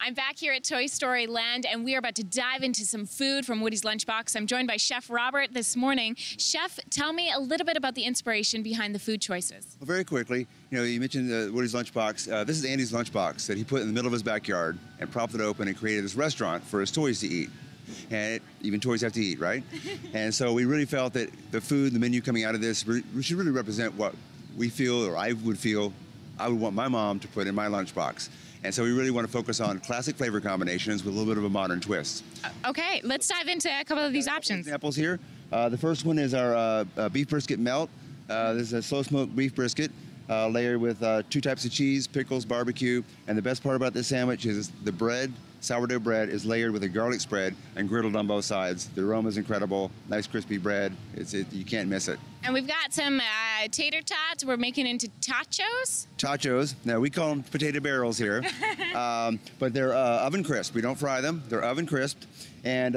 I'm back here at Toy Story Land, and we are about to dive into some food from Woody's Lunchbox. I'm joined by Chef Robert this morning. Chef, tell me a little bit about the inspiration behind the food choices. Well, very quickly, you mentioned Woody's Lunchbox. This is Andy's lunchbox that he put in the middle of his backyard and propped it open and created this restaurant for his toys to eat. And even toys have to eat, right? And so we really felt that the food, the menu coming out of this, should really represent what we feel, or I would want my mom to put in my lunchbox. And so we really want to focus on classic flavor combinations with a little bit of a modern twist. Okay, let's dive into a couple of these options. Examples here. The first one is our beef brisket melt. This is a slow smoked beef brisket layered with 2 types of cheese, pickles, barbecue. And the best part about this sandwich is the bread, sourdough bread, is layered with a garlic spread and griddled on both sides. The aroma is incredible. Nice crispy bread. You can't miss it. And we've got some tater tots. We're making into tachos. Tachos. Now, we call them potato barrels here. But they're oven crisp. We don't fry them. They're oven crisped. And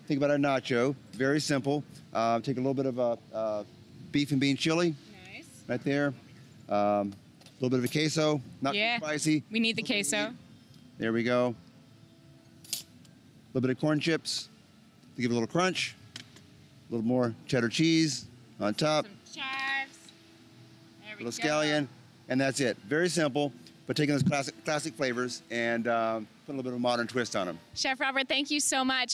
think about our nacho. Very simple. Take a little bit of beef and bean chili. Nice. Right there. A little bit of a queso. Not too spicy. We need the queso. There we go. A little bit of corn chips to give it a little crunch. A little more cheddar cheese on top. Some chives. There we go. Little scallion. And that's it. Very simple, but taking those classic flavors and put a little bit of a modern twist on them. Chef Robert, thank you so much.